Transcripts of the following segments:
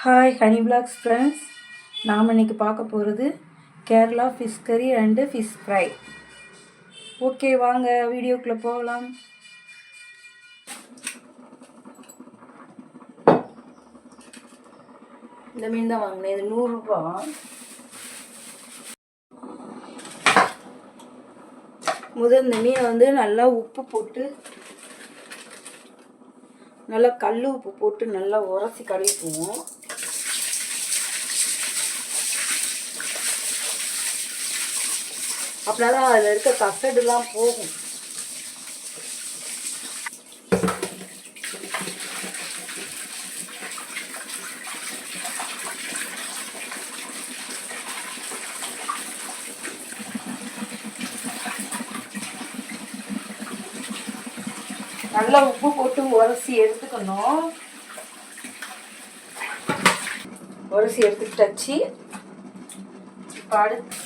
Hi honey vlogs friends, நாம் இன்றைக்கி பார்க்க போகிறது கேரளா ஃபிஷ் கறி அண்டு ஃபிஷ் ஃப்ரை. ஓகே, வாங்க வீடியோக்குள்ளே போகலாம். இந்த மீன் தான் வாங்கினேன், இது 100 ரூபா. முதல் இந்த மீனை வந்து நல்லா உப்பு போட்டு, நல்லா கல் உப்பு போட்டு நல்லா உரசி கழுவிக்குவோம். அப்படின்னா அதில் இருக்க கசடுலாம் போகும். நல்லா உப்பு போட்டு உரசி எடுத்துக்கணும். உரசி எடுத்துக்கிட்டாச்சு. இப்போ அடுத்து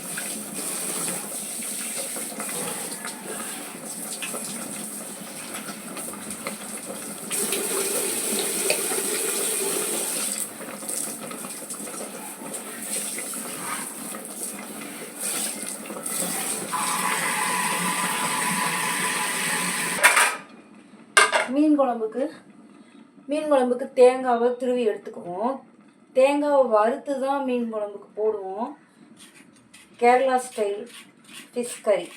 மீன் குழம்புக்கு தேங்காவை துருவி எடுத்துக்குவோம். தேங்காவை வறுத்து தான் மீன் குழம்புக்கு போடுவோம். கேரளா ஸ்டைல் ஃபிஷ் கறி.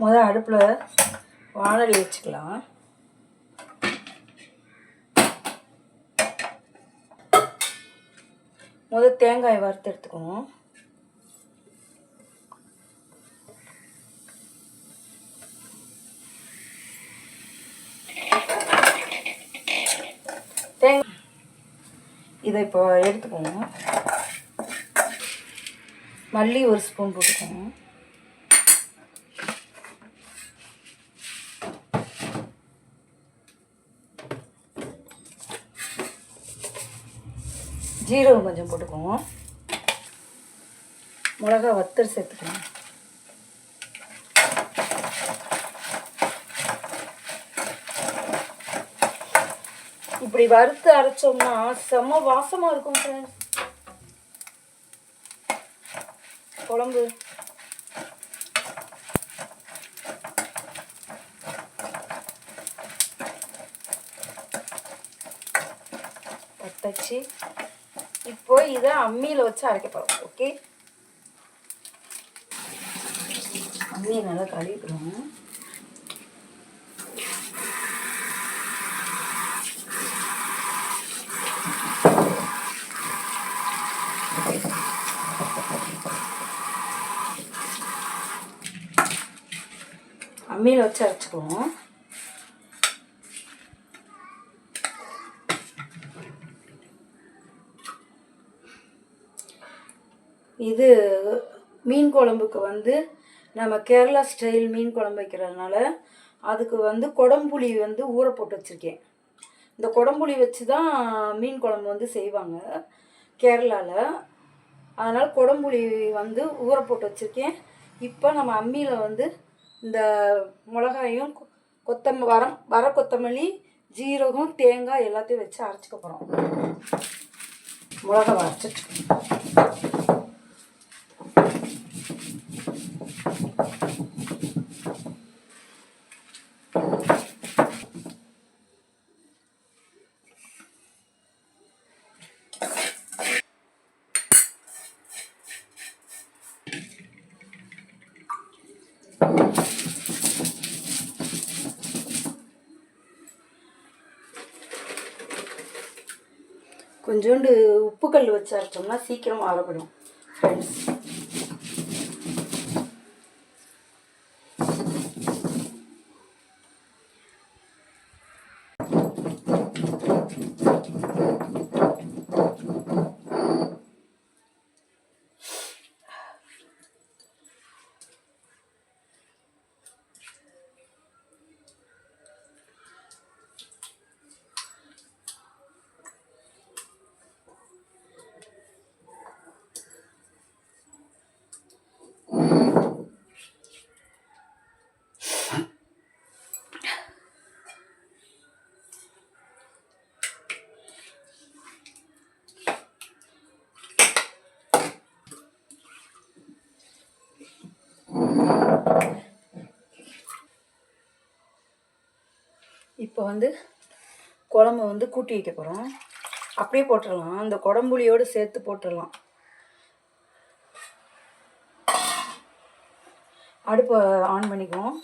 முதல் அடுப்பில் வாணலி வச்சுக்கலாம். முதல் தேங்காயை வறுத்து எடுத்துக்கணும். இதை இப்போ எடுத்துக்கணும். மல்லி 1 ஸ்பூன் போட்டுக்கணும். ஜீரகம் கொஞ்சம் போட்டுக்குவோம். மிளகா வத்தல் சேர்த்துக்கணும். இப்படி வறுத்து அரைச்சோம்னா செம்ம வாசமாக இருக்கும் ஃப்ரெண்ட்ஸ் குழம்பு. வத்தாச்சு. இப்போ இதை அம்மியில் வச்சு அரைக்க போகிறோம். ஓகே, அம்மியை நல்லா கழுவிக்கணும். அம்மியில் வச்சு அரைச்சிக்குவோம். இது மீன் குழம்புக்கு வந்து நம்ம கேரளா ஸ்டைல் மீன் குழம்பு வைக்கிறதுனால அதுக்கு வந்து கொடம்புளி வந்து ஊற போட்டு வச்சுருக்கேன். இந்த கொடம்புளி வச்சு தான் மீன் குழம்பு வந்து செய்வாங்க கேரளாவில். அதனால் கொடம்புளி வந்து ஊற போட்டு வச்சுருக்கேன். இப்போ நம்ம அம்மியில் வந்து இந்த மிளகாயும் வர கொத்தமல்லி, ஜீரகம், தேங்காய் எல்லாத்தையும் வச்சு அரைச்சிக்க போகிறோம். மிளகா அரைச்சிட்டு கொஞ்சோண்டு உப்பு கல் வச்சு அரைச்சோம்னா சீக்கிரம் ஆறப்படும் ஃப்ரெண்ட்ஸ். இப்போ வந்து குழம்பு வந்து கூட்டி வைக்க போகிறோம். அப்படியே போட்டுடலாம், அந்த குடம்புளியோடு சேர்த்து போட்டுடலாம். அடுப்பை ஆன் பண்ணிக்குவோம்.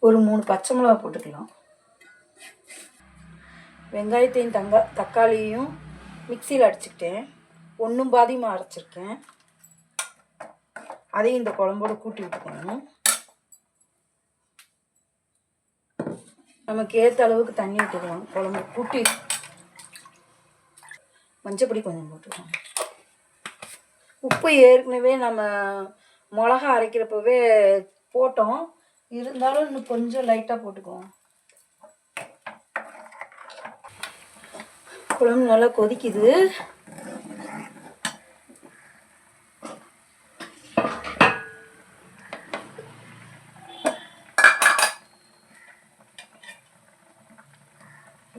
ஒரு 3 பச்சை மிளகா போட்டுக்கலாம். வெங்காயத்தையும் தக்காளியும் மிக்சியில் அடிச்சுக்கிட்டேன். ஒன்றும் பாதியமாக அரைச்சிருக்கேன். அதையும் இந்த குழம்போடு கூட்டி விட்டுக்கணும். நமக்கு ஏற்ற அளவுக்கு தண்ணி விட்டுக்கலாம். குழம்பு கூட்டி மஞ்சப்பொடி கொஞ்சம் போட்டுக்கலாம். உப்பு ஏற்கனவே நம்ம மிளகா அரைக்கிறப்பவே போட்டோம், இருந்தாலும் இன்னும் கொஞ்சம் லைட்டாக போட்டுக்குவோம். குழம்பு நல்லா கொதிக்குது.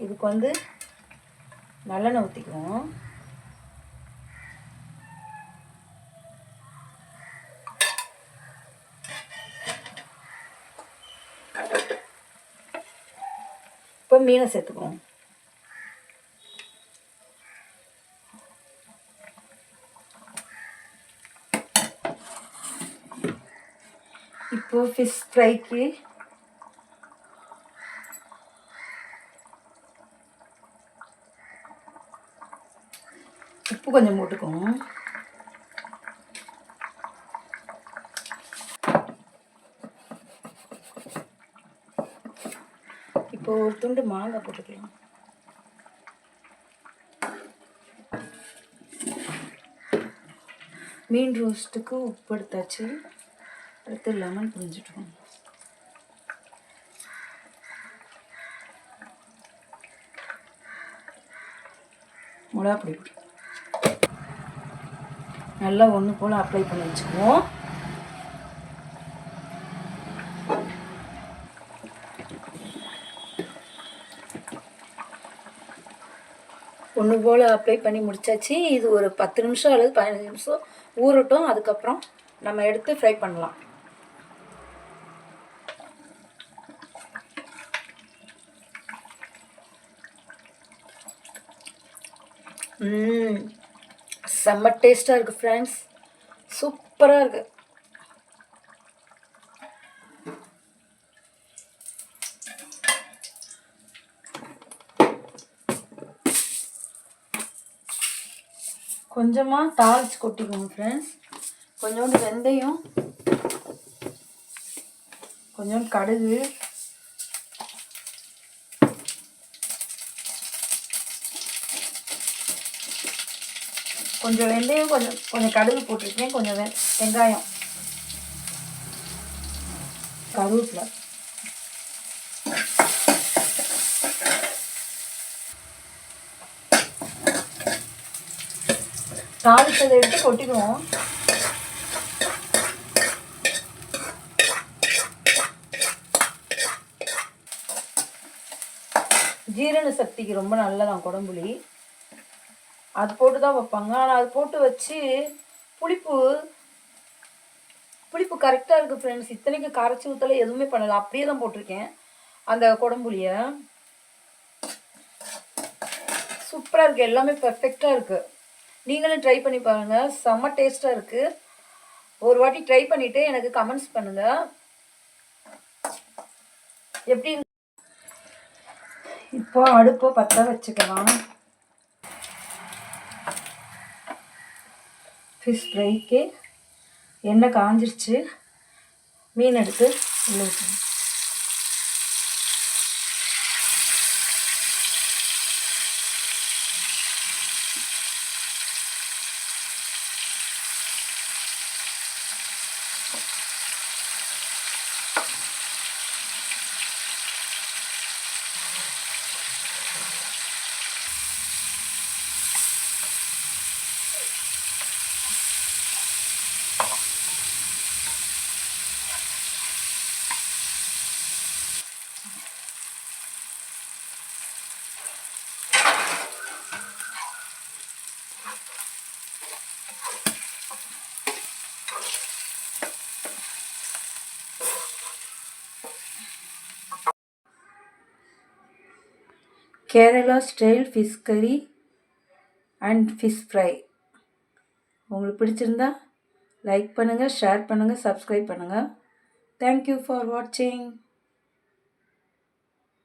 இதுக்கு வந்து நல்லெண்ணெய் ஊற்றிக்குவோம். இப்போ மீனை சேர்த்துக்குவோம். இப்போ ஃபிஷ் ஃப்ரைக்கு உப்பு கொஞ்சம் போட்டுக்குவோம். இப்போ ஒரு துண்டு மாங்காய் போட்டுக்கலாம். மீன் ரோஸ்ட்டுக்கு உப்பு எடுத்தாச்சு. அடுத்து லெமன் புரிஞ்சிட்டுருவோம். மிளகா பொடி நல்லா ஒன்று போல் அப்ளை பண்ணி வச்சுக்குவோம். ஒன்று போல் அப்ளை பண்ணி முடித்தாச்சு. இது ஒரு 10 நிமிஷம் அல்லது 15 நிமிஷம் ஊறட்டும். அதுக்கப்புறம் நம்ம எடுத்து ஃப்ரை பண்ணலாம். செம்ம டேஸ்ட்டாக இருக்குது ஃப்ரெண்ட்ஸ், சூப்பராக இருக்குது. கொஞ்சமாக தாளிச்சு கொட்டிக்குவோம் ஃப்ரெண்ட்ஸ். கொஞ்சோண்டு வெந்தயம், கொஞ்சோண்டு கடுகு, கொஞ்சம் வெந்தயம், கொஞ்சம் கடுகு போட்டிருக்கேன், கொஞ்சம் வெங்காயம், கருவேப்பிலை, தாளிச்சதை எடுத்து கொட்டிக்குவோம். ஜீரண சக்திக்கு ரொம்ப நல்லதான் குடம்புளி. அது போட்டு தான் வைப்பாங்க. ஆனால் அது போட்டு வச்சு புளிப்பு கரெக்டாக இருக்குது ஃப்ரெண்ட்ஸ். இத்தனைக்கு கரைச்சி ஊற்றலை, எதுவுமே பண்ணலை, அப்படியே தான் போட்டிருக்கேன் அந்த குடம்புளியை. சூப்பராக இருக்குது, எல்லாமே பர்ஃபெக்டாக இருக்குது. நீங்களும் ட்ரை பண்ணி பாருங்கள், செம்ம டேஸ்ட்டாக இருக்குது. ஒரு வாட்டி ட்ரை பண்ணிவிட்டு எனக்கு கமெண்ட்ஸ் பண்ணுங்கள் எப்படி. இப்போ அடுப்பை பற்ற வச்சுக்கலாம். ஃபிஷ் ஃப்ரைக்கு எண்ணெய் காஞ்சிருச்சு. மீன் எடுத்து உள்ளே ஊற்றணும். கேரளா ஸ்டைல் ஃபிஷ் கறி அண்ட் ஃபிஷ் ஃப்ரை. உங்களுக்கு பிடிச்சிருந்தா லைக் பண்ணுங்கள், ஷேர் பண்ணுங்கள், சப்ஸ்கிரைப் பண்ணுங்கள். தேங்க்யூ ஃபார் வாட்சிங்.